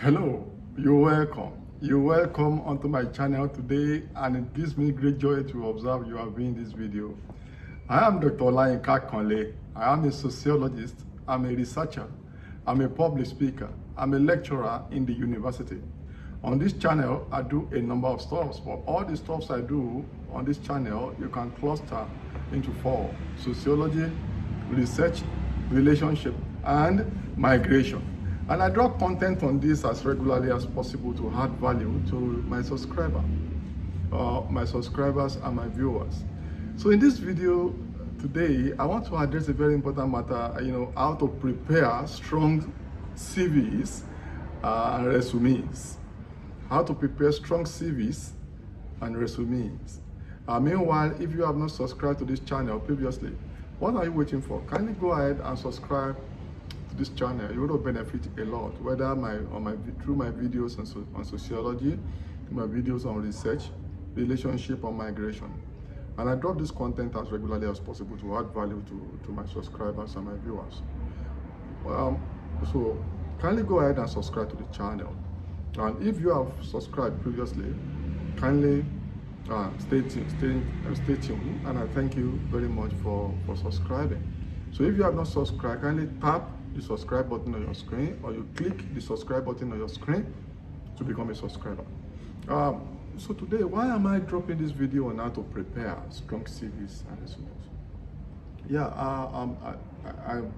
Hello, you're welcome. You're welcome onto my channel today, and it gives me great joy to observe you have been in this video. I am Dr. Olayinka Konle. I am a sociologist, I'm a researcher, I'm a public speaker, I'm a lecturer in the university. On this channel, I do a number of stuff, but all the stuffs I do on this channel, you can cluster into 4: sociology, research, relationship, and migration. And I drop content on this as regularly as possible to add value to my subscribers and my viewers. So in this video today, I want to address a very important matter, how to prepare strong CVs and resumes. How to prepare strong CVs and resumes. Meanwhile, if you have not subscribed to this channel previously, what are you waiting for? Kindly go ahead and subscribe to this channel. You will benefit a lot, whether through my videos on sociology, my videos on research, relationship, or migration. And I drop this content as regularly as possible to add value to my subscribers and my viewers. So kindly go ahead and subscribe to the channel. And if you have subscribed previously, kindly stay tuned, and I thank you very much for subscribing. So if you have not subscribed, kindly tap the subscribe button on your screen, or you click the subscribe button on your screen to become a subscriber. So today, why am I dropping this video on how to prepare strong CVs and resumes? Yeah,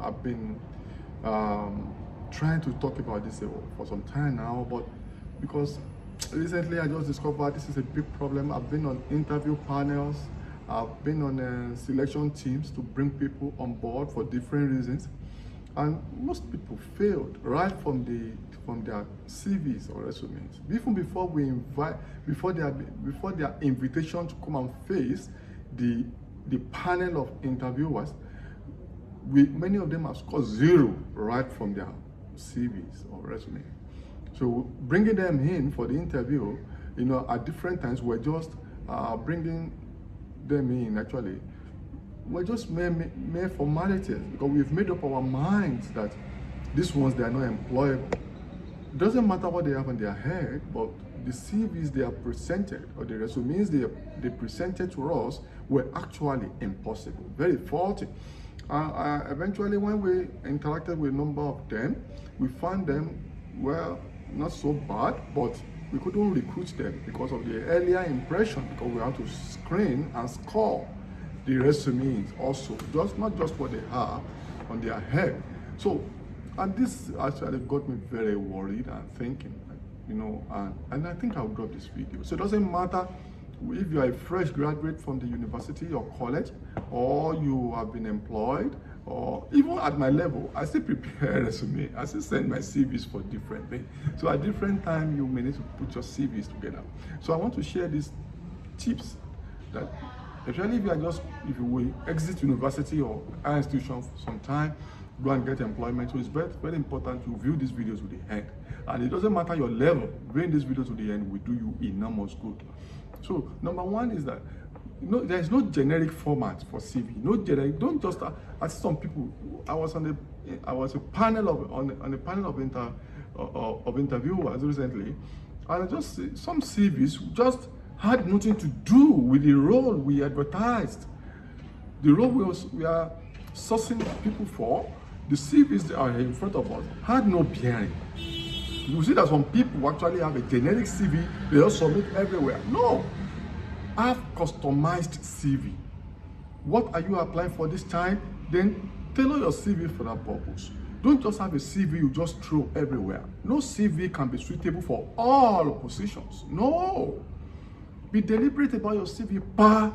I've been trying to talk about this for some time now, but because recently I just discovered this is a big problem. I've been on interview panels, I've been on selection teams to bring people on board for different reasons, and most people failed right from their CVs or resumes. Even before their invitation to come and face the panel of interviewers, many of them have scored 0 right from their CVs or resumes. So bringing them in for the interview, at different times, we're just bringing them in, actually. We're just mere formalities, because we've made up our minds that these ones, they are not employable. It doesn't matter what they have on their head, but the CVs they are presented, or the resumes they presented to us, were actually impossible, very faulty. Eventually, when we interacted with a number of them, we found them, well, not so bad, but we couldn't recruit them because of the earlier impression, because we had to screen and score the resumes also, not just what they have on their head. So, and this actually got me very worried and thinking, and I think I'll drop this video. So it doesn't matter if you are a fresh graduate from the university or college, or you have been employed, or even at my level, I still prepare a resume. I still send my CVs for different things. So at different times, you may need to put your CVs together. So I want to share these tips that, especially if you will exit university or higher institution for some time, go and get employment. So it's very, very important to view these videos to the end. And it doesn't matter your level, viewing this video to the end will do you enormous good. So number one is that there is no generic format for CV. No generic. Don't just as some people. I was on a panel of interviewers recently, and just some CVs just had nothing to do with the role we advertised. The role we are sourcing people for, the CVs that are in front of us had no bearing. You see that some people actually have a generic CV, they just submit everywhere. No, have customized CV. What are you applying for this time? Then tailor your CV for that purpose. Don't just have a CV you just throw everywhere. No CV can be suitable for all positions. No. Be deliberate about your CV per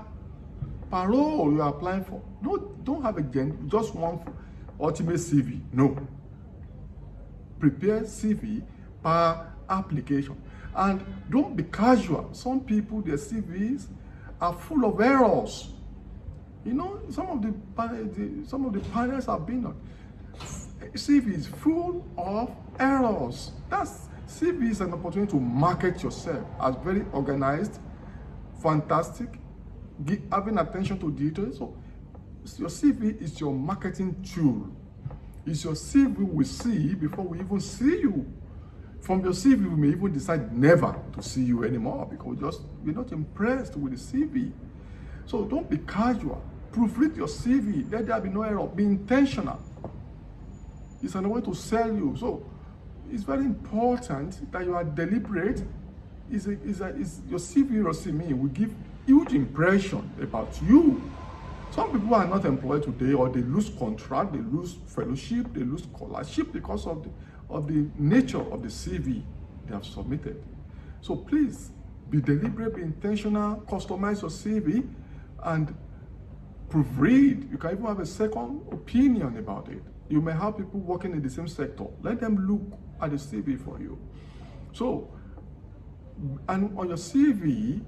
role you are applying for. Don't have just one ultimate CV. No. Prepare CV per application. And don't be casual. Some people, their CVs are full of errors. Some of the panels I've been on, CV is full of errors. CV is an opportunity to market yourself as very organized, fantastic, having attention to details. So your CV is your marketing tool. It's your CV we see before we even see you. From your CV, we may even decide never to see you anymore because we're not impressed with the CV. So don't be casual. Proofread your CV. Let there be no error. Be intentional. It's another way to sell you. So it's very important that you are deliberate. Your CV resume will give huge impression about you. Some people are not employed today, or they lose contract, they lose fellowship, they lose scholarship because of the nature of the CV they have submitted. So please be deliberate, be intentional, customize your CV, and proofread. You can even have a second opinion about it. You may have people working in the same sector. Let them look at the CV for you. So, and on your CV,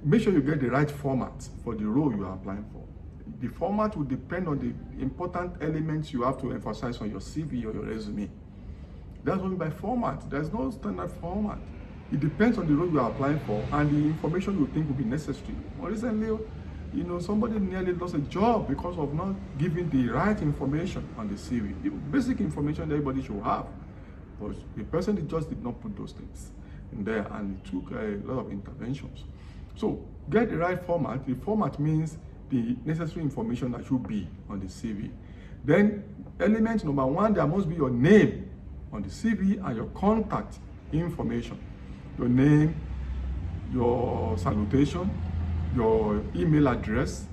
make sure you get the right format for the role you are applying for. The format will depend on the important elements you have to emphasize on your CV or your resume. That's what I mean by format. There's no standard format. It depends on the role you are applying for and the information you think will be necessary. More recently, somebody nearly lost a job because of not giving the right information on the CV. The basic information that everybody should have. But the person just did not put those things in there, and it took a lot of interventions. So get the right format. The format means the necessary information that should be on the CV. Then element number one, there must be your name on the CV and your contact information. Your name, your salutation, your email address,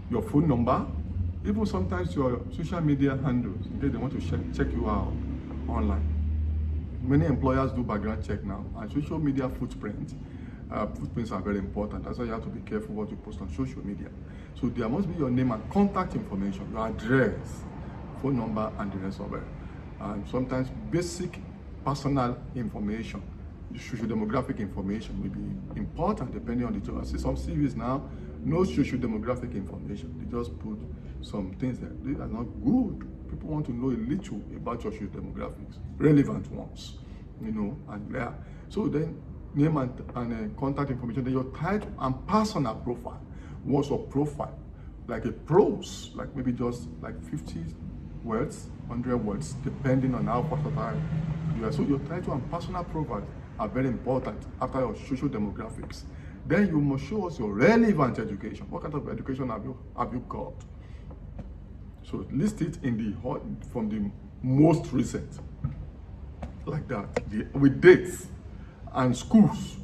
your phone number, even sometimes your social media handles in case they want to check you out online. Many employers do background check now, and social media footprints are very important. That's why you have to be careful what you post on social media. So there must be your name and contact information, your address, phone number, and the rest of it. And sometimes basic personal information, social demographic information will be important depending on the job. I see some CVs now, no social demographic information. They just put some things that they are not good. People want to know a little about your social demographics, relevant ones, and there. So then, name and contact information, then your title and personal profile. What's your profile? Like a prose, like maybe just like 50 words, 100 words, depending on how versatile you are. So your title and personal profile are very important after your social demographics. Then you must show us your relevant education. What kind of education have you got? So list it from the most recent, like that, with dates and schools,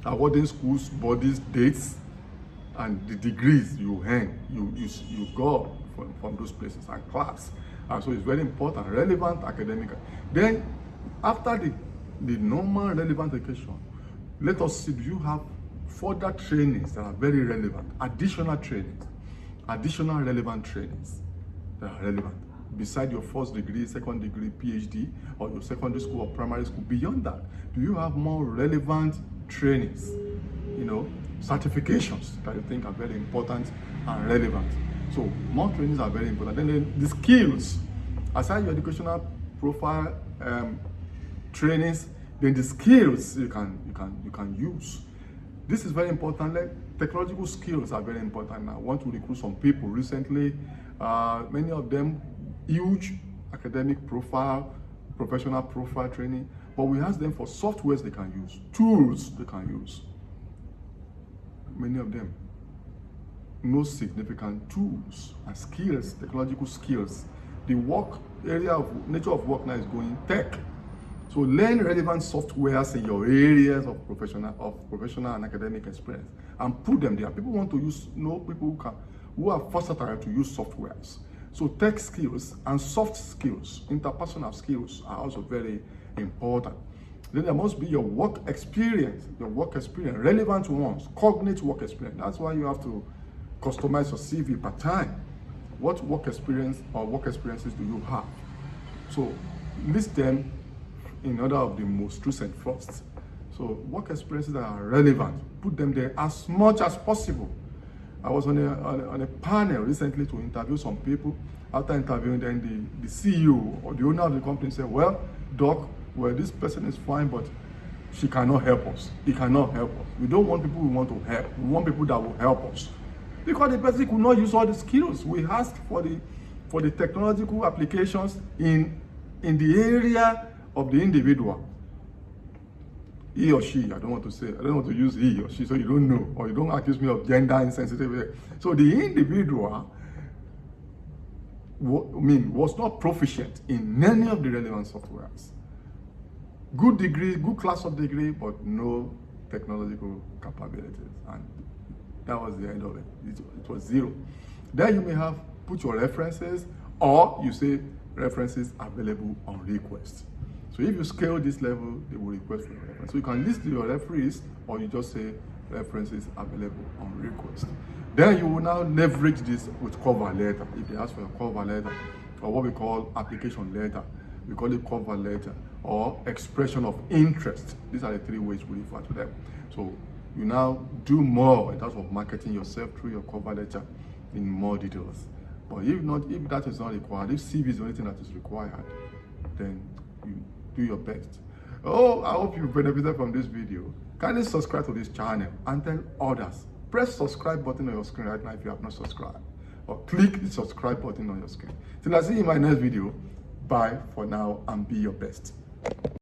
awarding schools, bodies, dates, and the degrees you earn, you got from those places, and class. So it's very important, relevant academic. Then after the normal relevant education, let us see, do you have further trainings that are very relevant, additional trainings, additional relevant trainings that are relevant beside your first degree, second degree, PhD, or your secondary school or primary school? Beyond that, do you have more relevant trainings, certifications that you think are very important and relevant? So more trainings are very important. Then the skills, aside your educational profile, trainings, then the skills you can use. This is very important. Technological skills are very important. I want to recruit some people recently. Many of them huge academic profile, professional profile training, but we ask them for softwares they can use, tools they can use. Many of them, no significant tools and skills, technological skills. The work area of nature of work now is going tech. So learn relevant softwares in your areas of professional and academic experience, and put them there. People want to people who are versatile to use softwares. So tech skills and soft skills, interpersonal skills are also very important. Then there must be your work experience, relevant ones, cognate work experience. That's why you have to customize your CV per time. What work experience or work experiences do you have? So list them in order of the most recent first. So work experiences that are relevant, put them there as much as possible. I was on a panel recently to interview some people. After interviewing them, the CEO or the owner of the company said, well, Doc, this person is fine, but she cannot help us. He cannot help us. We don't want people we want to help. We want people that will help us. Because the person could not use all the skills. We asked for the technological applications in the area of the individual. He or she, I don't want to use he or she, so you don't know, or you don't accuse me of gender insensitivity. So the individual was not proficient in any of the relevant softwares. Good degree, good class of degree, but no technological capabilities. And that was the end of it. It was zero. Then you may have put your references, or you say references available on request. So if you scale this level, they will request for your reference. So you can list your referees, or you just say references available on request. Then you will now leverage this with cover letter. If they ask for a cover letter, or what we call application letter, we call it cover letter, or expression of interest. These are the three ways we refer to them. So you now do more in terms of marketing yourself through your cover letter in more details. But if that is not required, if CV is the only thing that is required, then you do your best. Oh, I hope you benefited from this video. Kindly subscribe to this channel and tell others. Press subscribe button on your screen right now if you have not subscribed, or click the subscribe button on your screen. Till I see you in my next video, bye for now and be your best.